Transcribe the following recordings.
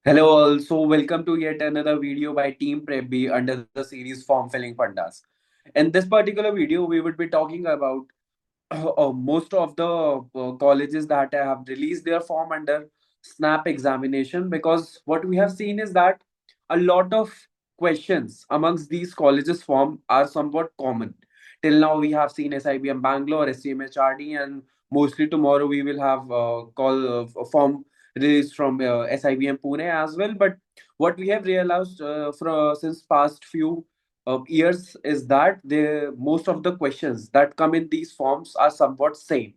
Hello all, so welcome to yet another video by Team Prep under the series Form Filling Pandas. In this particular video, we would be talking about most of the colleges that have released their form under SNAP examination, because what we have seen is that a lot of questions amongst these colleges form are somewhat common. Till now, we have seen SIBM Bangalore, SCMHRD, and mostly tomorrow we will have form released from SIBM Pune as well. But what we have realized since past few years is that the most of the questions that come in these forms are somewhat same,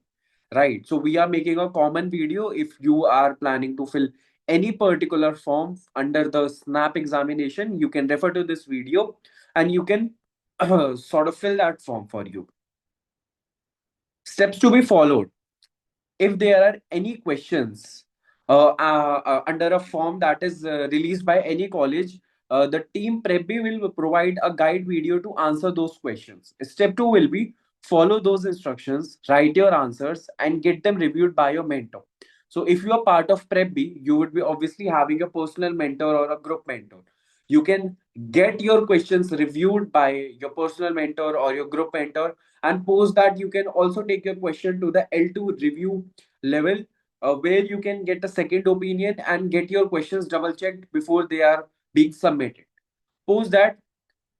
right? So we are making a common video. If you are planning to fill any particular form under the SNAP examination, you can refer to this video and you can sort of fill that form for you. Steps to be followed: if there are any questions under a form that is released by any college, the team Prepbi will provide a guide video to answer those questions. Step 2 will be follow those instructions, write your answers, and get them reviewed by your mentor. So, if you are part of Prepbi, you would be obviously having a personal mentor or a group mentor. You can get your questions reviewed by your personal mentor or your group mentor, and post that you can also take your question to the L2 review level, where you can get a second opinion and get your questions double checked before they are being submitted. Post that,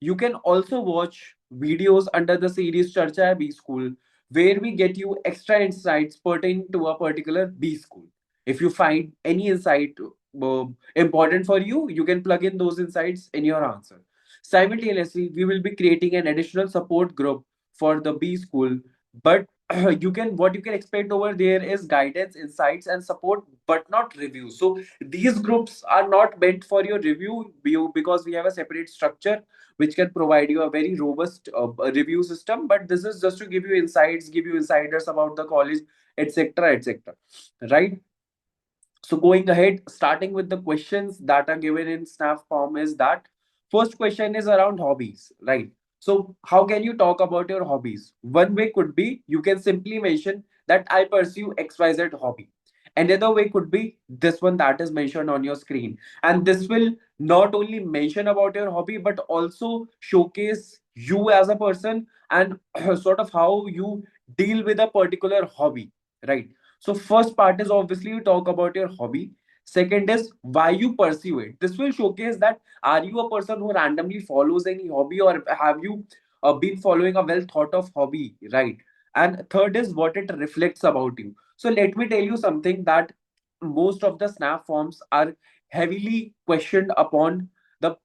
you can also watch videos under the series Charcha B School, where we get you extra insights pertaining to a particular B school. If you find any insight important for you, you can plug in those insights in your answer. Simultaneously, we will be creating an additional support group for the B school, but you can expect over there is guidance, insights, and support, but not review. So these groups are not meant for your review view, because we have a separate structure which can provide you a very robust review system. But this is just to give you insights, give you insiders about the college, etc., etc. Right? So going ahead, starting with the questions that are given in SNAP form, is that first question is around hobbies, right? So how can you talk about your hobbies? One way could be you can simply mention that I pursue XYZ hobby. Another way could be this one that is mentioned on your screen. And this will not only mention about your hobby, but also showcase you as a person and sort of how you deal with a particular hobby, right? So first part is obviously you talk about your hobby. Second is why you pursue it. This will showcase that are you a person who randomly follows any hobby, or have you been following a well thought of hobby, right? And third is what it reflects about you. So let me tell you something, that most of the SNAP forms are heavily questioned upon the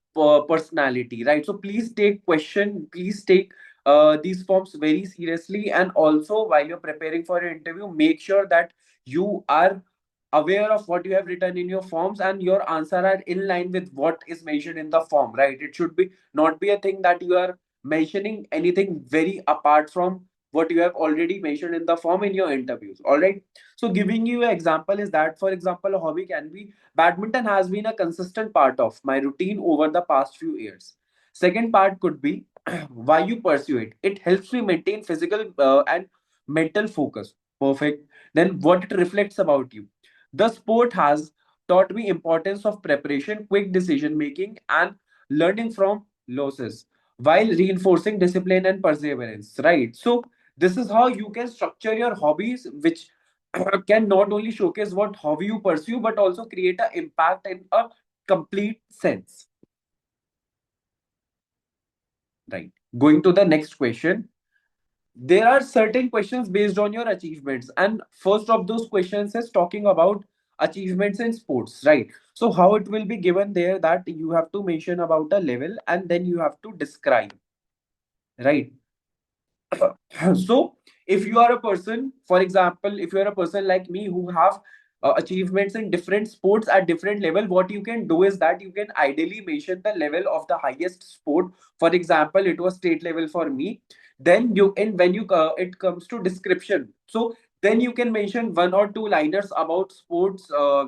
personality, right? So please take these forms very seriously. And also, while you're preparing for your interview, make sure that you are aware of what you have written in your forms and your answer are in line with what is mentioned in the form, right? It should be not be a thing that you are mentioning anything very apart from what you have already mentioned in the form in your interviews. All right. So giving you an example is that, for example, a hobby can be badminton has been a consistent part of my routine over the past few years. Second part could be why you pursue it. It helps me maintain physical and mental focus. Perfect. Then what it reflects about you. The sport has taught me importance of preparation, quick decision making, and learning from losses, while reinforcing discipline and perseverance. Right. So this is how you can structure your hobbies, which can not only showcase what hobby you pursue, but also create an impact in a complete sense. Right. Going to the next question. There are certain questions based on your achievements, and first of those questions is talking about achievements in sports, right? So how it will be given there, that you have to mention about a level and then you have to describe, right? So if you are a person, for example, if you are a person like me who have achievements in different sports at different level, what you can do is that you can ideally mention the level of the highest sport. For example, it was state level for me. Then you, and when you it comes to description, so then you can mention one or two liners about sports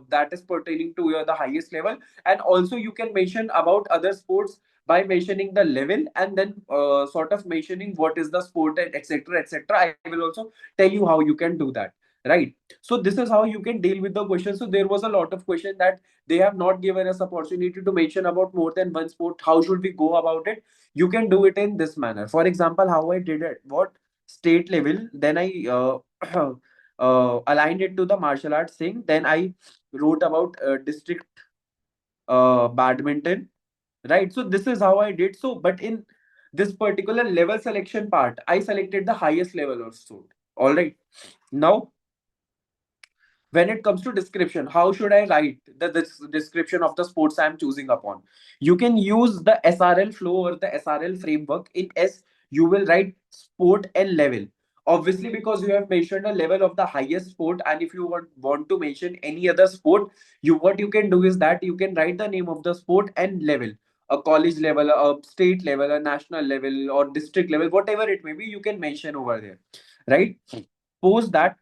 that is pertaining to your the highest level. And also you can mention about other sports by mentioning the level, and then sort of mentioning what is the sport and etc., etc. I will also tell you how you can do that, right? So this is how you can deal with the question. So there was a lot of question that they have not given us opportunity to mention about more than one sport. How should we go about it? You can do it in this manner. For example, how I did it, what state level, then I aligned it to the martial arts thing, then I wrote about district badminton, right? So this is how I did. So but in this particular level selection part, I selected the highest level of sport. All right. Now when it comes to description, how should I write the this description of the sports I'm choosing upon? You can use the SRL flow or the SRL framework. In S, you will write sport and level. Obviously, because you have mentioned a level of the highest sport, and if you want to mention any other sport, you what you can do is that you can write the name of the sport and level. A college level, a state level, a national level, or district level, whatever it may be, you can mention over there, right? Post that,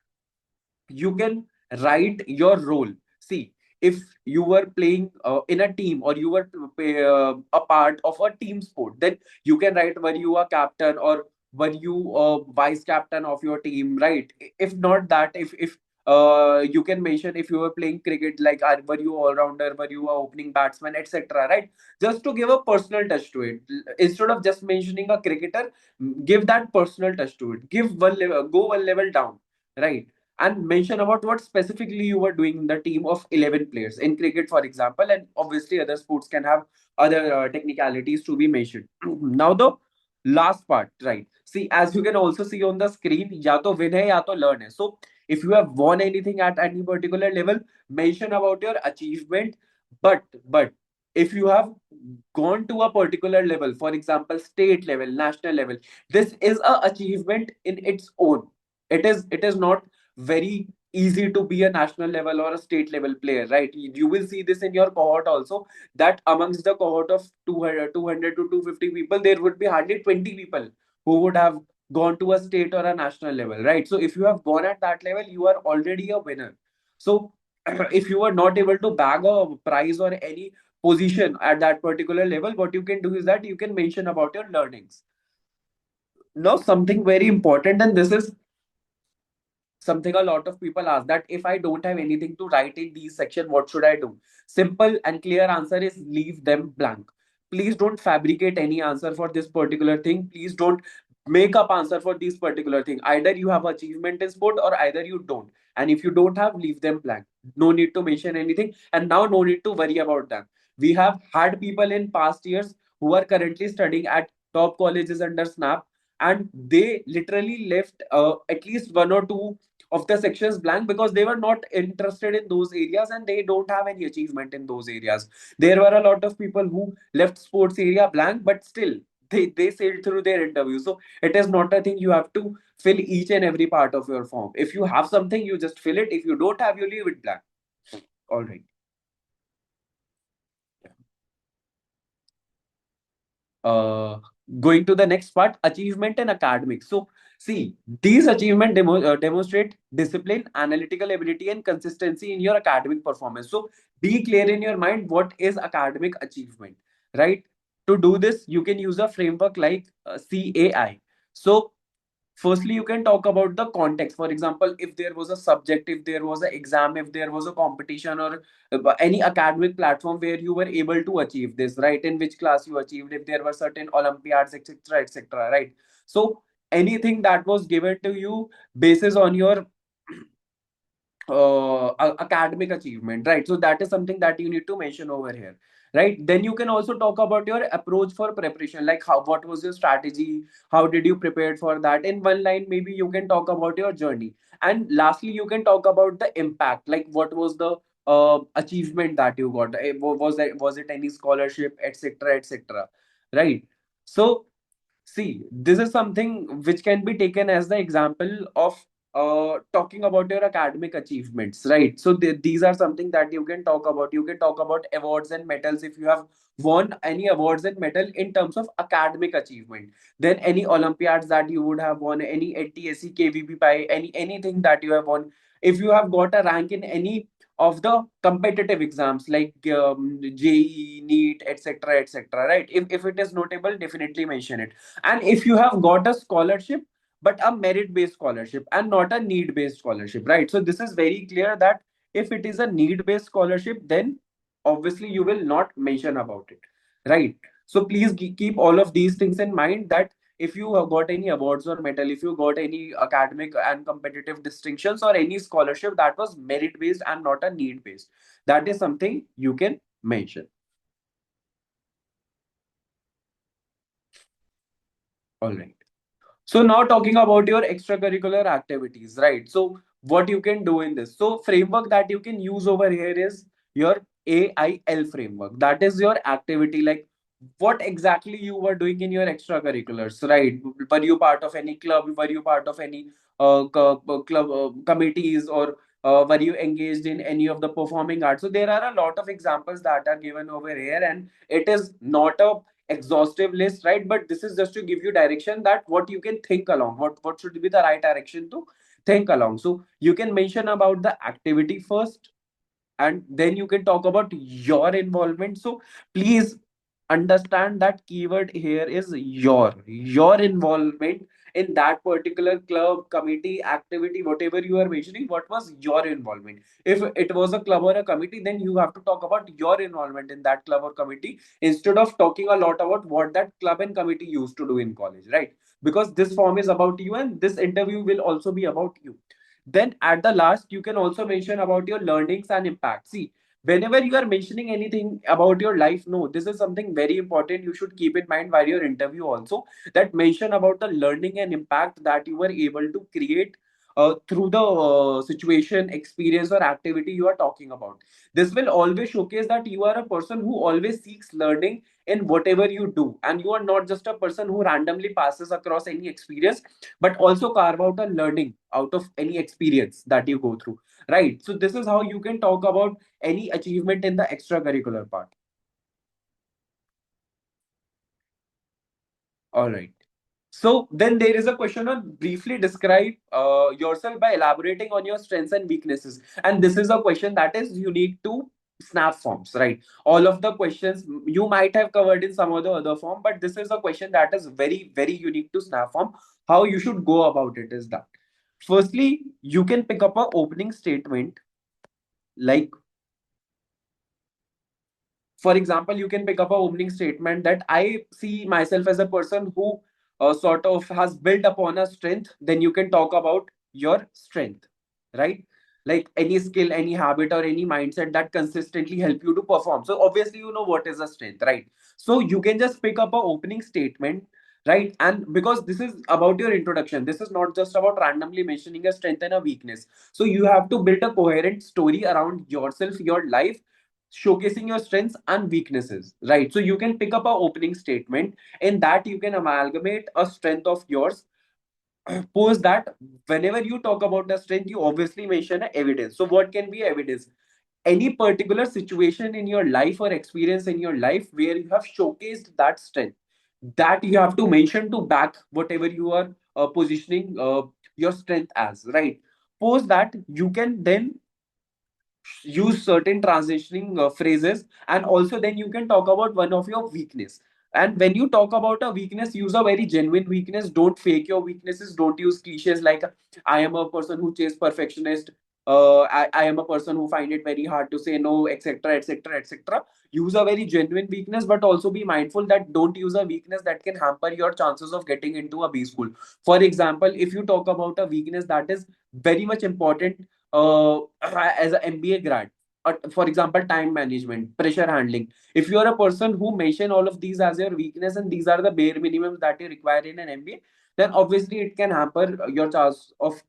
you can write your role. See, if you were playing in a team, or you were a part of a team sport, then you can write were you a captain, or were you a vice captain of your team, right? If not that, if you can mention if you were playing cricket, like were you all rounder, were you a opening batsman, etc., right? Just to give a personal touch to it, instead of just mentioning a cricketer, give that personal touch to it, give one level, go one level down, right? And mention about what specifically you were doing in the team of 11 players in cricket, for example. And obviously other sports can have other technicalities to be mentioned. Now the last part, right? See, as you can also see on the screen, ya to win hai, ya to learn hai. So if you have won anything at any particular level, mention about your achievement. But if you have gone to a particular level, for example state level, national level, this is a achievement in its own. It is not very easy to be a national level or a state level player, right? You will see this in your cohort also, that amongst the cohort of 200 to 250 people, there would be hardly 20 people who would have gone to a state or a national level, right? So if you have gone at that level, you are already a winner. So if you are not able to bag a prize or any position at that particular level, what you can do is that you can mention about your learnings. Now something very important, and this is something a lot of people ask, that if I don't have anything to write in these section, what should I do? Simple and clear answer is leave them blank. Please don't fabricate any answer for this particular thing. Please don't make up answer for this particular thing. Either you have achievement in sport or either you don't. And if you don't have, leave them blank. No need to mention anything, and now no need to worry about them. We have had people in past years who are currently studying at top colleges under snap, and they literally left at least one or two of the sections blank because they were not interested in those areas and they don't have any achievement in those areas. There were a lot of people who left sports area blank, but still they sailed through their interview. So it is not a thing you have to fill each and every part of your form. If you have something, you just fill it. If you don't have, you leave it blank. All right. uh, Going to the next part, achievement and academics. So see, these achievement demonstrate discipline, analytical ability, and consistency in your academic performance. So be clear in your mind what is academic achievement, right? To do this, you can use a framework like CAI. So firstly, you can talk about the context. For example, if there was a subject, if there was an exam, if there was a competition, or any academic platform where you were able to achieve this, right? In which class you achieved, if there were certain olympiads, etc., etc., right? So anything that was given to you basis on your academic achievement, right? So that is something that you need to mention over here, right? Then you can also talk about your approach for preparation, like how, what was your strategy, how did you prepare for that? In one line, maybe you can talk about your journey. And lastly, you can talk about the impact, like what was the achievement that you got. Was it any scholarship, etc., etc., right? So see, this is something which can be taken as the example of talking about your academic achievements, right? So these are something that you can talk about. You can talk about awards and medals if you have won any awards and medal in terms of academic achievement. Then any Olympiads that you would have won, any NTSC, KVP, anything that you have won. If you have got a rank in any of the competitive exams like JEE, NEET, etc., etc., right? If it is notable, definitely mention it. And if you have got a scholarship but a merit based scholarship and not a need based scholarship, right? So this is very clear that if it is a need based scholarship, then obviously you will not mention about it, right? So please keep all of these things in mind, that if you have got any awards or medal, if you got any academic and competitive distinctions or any scholarship that was merit based and not a need based, that is something you can mention. All right. So now talking about your extracurricular activities, right? So what you can do in this. So framework that you can use over here is your AIL framework. That is your activity, like what exactly you were doing in your extracurriculars, right? Were you part of any club? Were you part of any club committees, or were you engaged in any of the performing arts? So there are a lot of examples that are given over here, and it is not a exhaustive list, right? But this is just to give you direction that what you can think along, what should be the right direction to think along. So you can mention about the activity first, and then you can talk about your involvement. So please understand that keyword here is your involvement in that particular club, committee, activity, whatever you are mentioning. What was your involvement? If it was a club or a committee, then you have to talk about your involvement in that club or committee, instead of talking a lot about what that club and committee used to do in college, right? Because this form is about you, and this interview will also be about you. Then at the last, you can also mention about your learnings and impact. See, whenever you are mentioning anything about your life, no, this is something very important you should keep in mind while your interview also, that mention about the learning and impact that you were able to create through the situation, experience, or activity you are talking about. This will always showcase that you are a person who always seeks learning in whatever you do, and you are not just a person who randomly passes across any experience, but also carve out a learning out of any experience that you go through, right? So this is how you can talk about any achievement in the extracurricular part. All right. So then there is a question on briefly describe yourself by elaborating on your strengths and weaknesses. And this is a question that is unique to snap forms, right? All of the questions you might have covered in some of the other form, but this is a question that is very, very unique to snap form. How you should go about it is that firstly, you can pick up a opening statement, like for example, you can pick up a opening statement that I see myself as a person who sort of has built upon a strength. Then you can talk about your strength, right? Like any skill, any habit, or any mindset that consistently help you to perform. So obviously you know what is a strength, right? So you can just pick up a opening statement, right? And because this is about your introduction, this is not just about randomly mentioning a strength and a weakness. So you have to build a coherent story around yourself, your life, showcasing your strengths and weaknesses, right? So you can pick up a opening statement. In that, you can amalgamate a strength of yours. Post that whenever you talk about the strength, you obviously mention a evidence. So what can be evidence? Any particular situation in your life or experience in your life where you have showcased that strength, that you have to mention to back whatever you are positioning your strength as, right? Post that, you can then use certain transitioning phrases, and also then you can talk about one of your weakness. And when you talk about a weakness, use a very genuine weakness. Don't fake your weaknesses. Don't use cliches like I am a person who chase perfectionist, I am a person who find it very hard to say no, etc, etc, etc. Use a very genuine weakness, but also be mindful that don't use a weakness that can hamper your chances of getting into a B school. For example, if you talk about a weakness that is very much important as an MBA grad. For example, time management, pressure handling. If you are a person who mention all of these as your weakness, and these are the bare minimums that you require in an MBA, then obviously it can hamper your chance of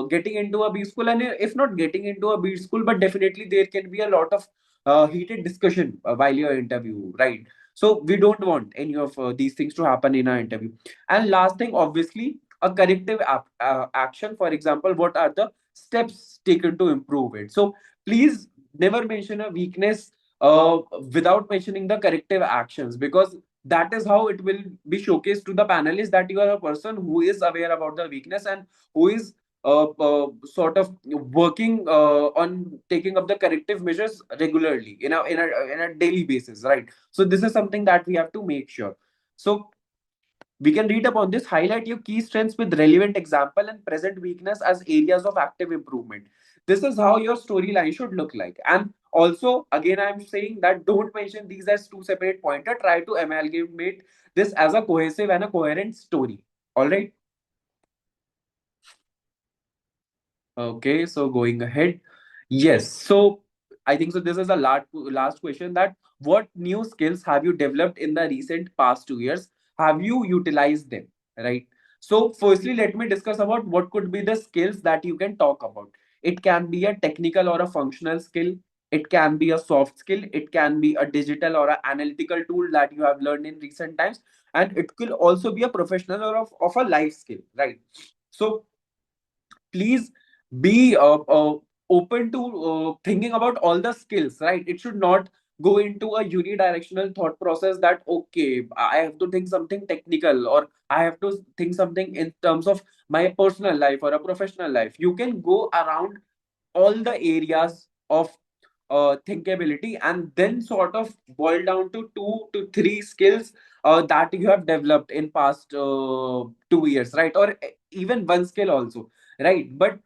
getting into a B school. And if not getting into a B school, but definitely there can be a lot of heated discussion while your interview, right? So we don't want any of these things to happen in our interview. And last thing, obviously, a corrective action. For example, what are the steps taken to improve it? So please never mention a weakness without mentioning the corrective actions, because that is how it will be showcased to the panelists that you are a person who is aware about the weakness, and who is sort of working on taking up the corrective measures regularly in a daily basis, right? So this is something that we have to make sure. So We can read upon this. Highlight your key strengths with relevant example and present weakness as areas of active improvement. This is how your storyline should look like. And also, again, I'm saying that don't mention these as two separate pointer. Try to amalgamate this as a cohesive and a coherent story. All right. Okay, so going ahead. Yes, so I think so. This is the last question, that what new skills have you developed in the recent past 2 years? Have you utilized them? Right. So, firstly, let me discuss about what could be the skills that you can talk about. It can be a technical or a functional skill. It can be a soft skill. It can be a digital or an analytical tool that you have learned in recent times, and it could also be a professional or of a life skill. Right. So please be open to thinking about all the skills, right? It should not go into a unidirectional thought process that okay, I have to think something technical, or I have to think something in terms of my personal life or a professional life. You can go around all the areas of thinkability, and then sort of boil down to 2 to 3 skills that you have developed in past 2 years, right? Or even one skill also, right? But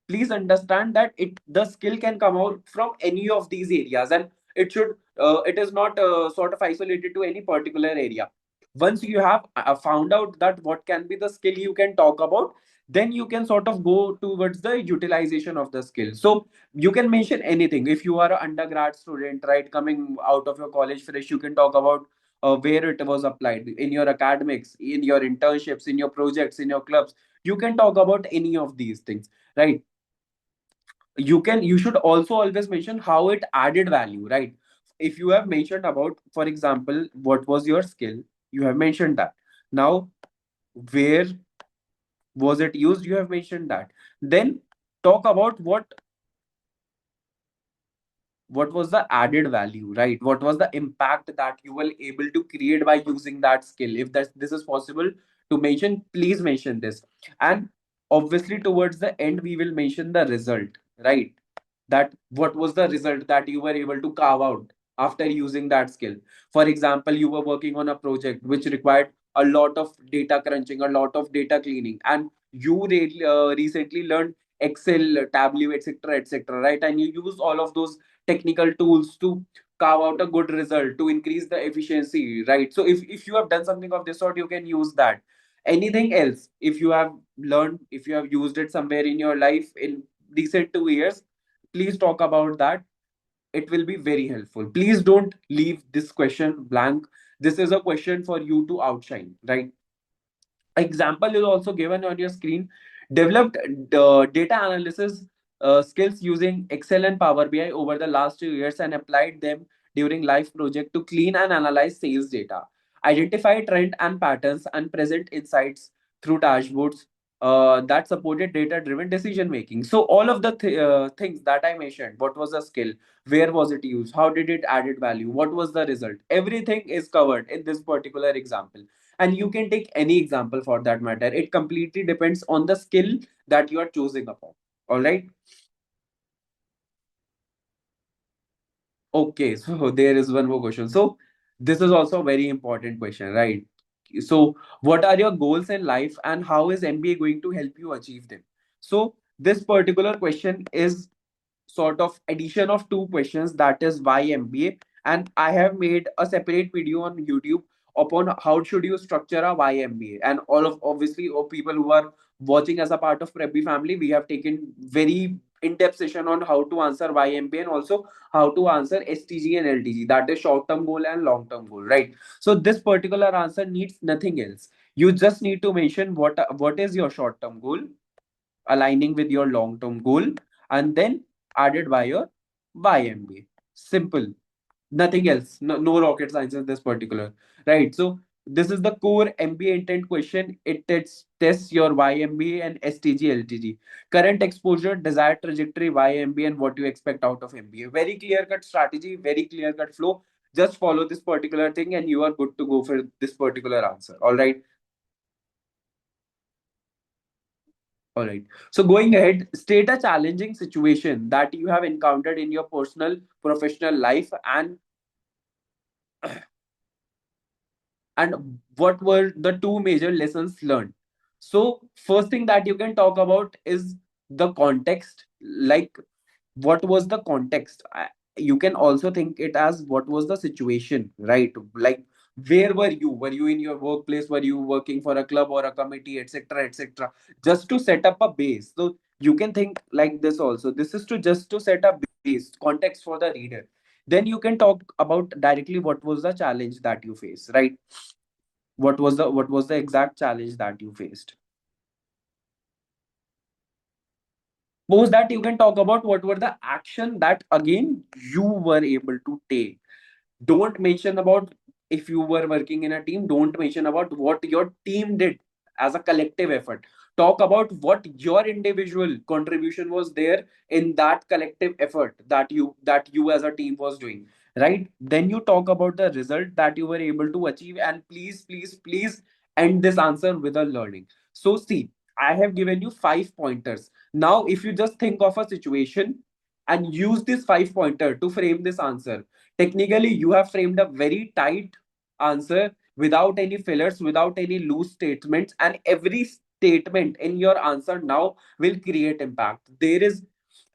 please understand that the skill can come out from any of these areas, and it is not sort of isolated to any particular area. Once you have found out that what can be the skill you can talk about, then you can sort of go towards the utilization of the skill. So you can mention anything. If you are an undergrad student, right, coming out of your college fresh, you can talk about where it was applied in your academics, in your internships, in your projects, in your clubs. You can talk about any of these things, right? You should also always mention how it added value, right? If you have mentioned about, for example, what was your skill, you have mentioned that. Now, where was it used, you have mentioned that. Then talk about what was the added value, right? What was the impact that you were able to create by using that skill? If this is possible to mention, please mention this. And obviously towards the end we will mention the result, right? That what was the result that you were able to carve out after using that skill. For example, you were working on a project which required a lot of data crunching, a lot of data cleaning, and you recently learned Excel, Tableau, etc., etc., right? And you use all of those technical tools to carve out a good result to increase the efficiency, right? So if you have done something of this sort, you can use that. Anything else, if you have learned, if you have used it somewhere in your life in recent 2 years, please talk about that. It will be very helpful. Please don't leave this question blank. This is a question for you to outshine, right? Example is also given on your screen. Developed data analysis skills using Excel and Power BI over the last 2 years and applied them during live project to clean and analyze sales data, identify trend and patterns, and present insights through dashboards that supported data driven decision making. So all of the things that I mentioned, what was the skill, where was it used, how did it added value, what was the result, everything is covered in this particular example. And you can take any example for that matter. It completely depends on the skill that you are choosing upon. All right. Okay, so there is one more question. So this is also a very important question, right? So what are your goals in life and how is MBA going to help you achieve them? So this particular question is sort of addition of two questions, that is why MBA, and I have made a separate video on YouTube upon how should you structure a why MBA. And all of obviously of people who are watching as a part of Preppy family, we have taken very in-depth session on how to answer why MBA, and also how to answer STG and LTG, that is short-term goal and long-term goal, right? So this particular answer needs nothing else. You just need to mention what is your short-term goal, aligning with your long term goal, and then added by your YMBA. Simple, nothing else. No rocket science in this particular, right? So this is the core MBA intent question. It tests your YMBA and STG LTG, current exposure, desired trajectory, YMBA, and what you expect out of MBA. Very clear cut strategy, very clear cut flow. Just follow this particular thing, and you are good to go for this particular answer. All right. All right. So going ahead, state a challenging situation that you have encountered in your personal, professional life, and what were the two major lessons learned. So first thing that you can talk about is the context. Like, what was the context? You can also think it as what was the situation, right? Like, where were you? Were you in your workplace? Were you working for a club or a committee, etc., etc.? Just to set up a base. So you can think like this also. This is to just to set a base context for the reader. Then you can talk about directly what was the challenge that you face, right? What was the exact challenge that you faced. Post that, you can talk about what were the action that again you were able to take. Don't mention about if you were working in a team. Don't mention about what your team did as a collective effort. Talk about what your individual contribution was there in that collective effort that you as a team was doing, right? Then you talk about the result that you were able to achieve, and please, please, please end this answer with a learning. So see, I have given you 5 pointers. Now if you just think of a situation and use this 5 pointer to frame this answer. Technically, you have framed a very tight answer without any fillers, without any loose statements, and every statement in your answer now will create impact. There is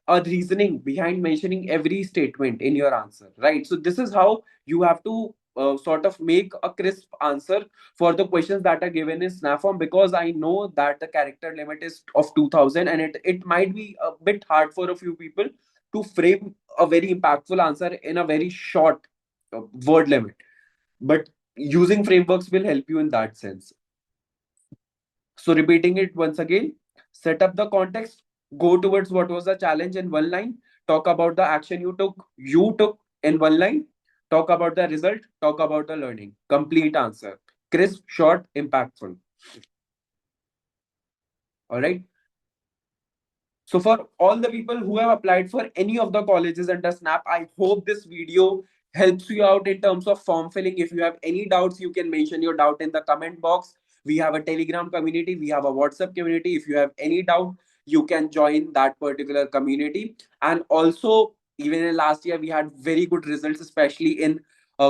a reasoning behind mentioning every statement in your answer, right? So, this is how you have to sort of make a crisp answer for the questions that are given in snap form, because I know that the character limit is of 2000, and it might be a bit hard for a few people to frame a very impactful answer in a very short word limit. But using frameworks will help you in that sense. So, repeating it once again, set up the context, go towards what was the challenge in one line, talk about the action you took in one line, talk about the result, talk about the learning. Complete answer. Crisp, short, impactful. All right. So for all the people who have applied for any of the colleges under SNAP, I hope this video helps you out in terms of form filling. If you have any doubts, you can mention your doubt in the comment box. We have a Telegram community, we have a WhatsApp community. If you have any doubt, you can join that particular community. And also, even in last year, we had very good results, especially in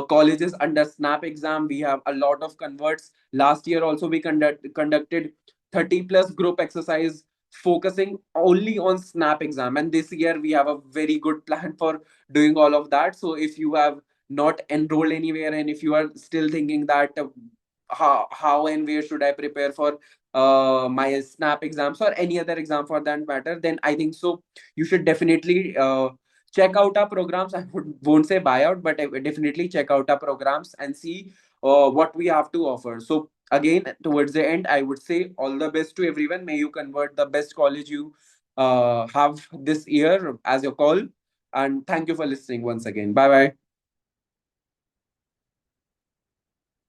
colleges under SNAP exam. We have a lot of converts. Last year also we conducted 30 plus group exercise focusing only on snap exam, and this year we have a very good plan for doing all of that. So if you have not enrolled anywhere, and if you are still thinking that how and where should I prepare for my snap exams or any other exam for that matter, then I think so you should definitely check out our programs. Won't say buyout, but I would definitely check out our programs and see what we have to offer. So again, towards the end, I would say all the best to everyone. May you convert the best college you have this year as your call. And thank you for listening once again. Bye bye.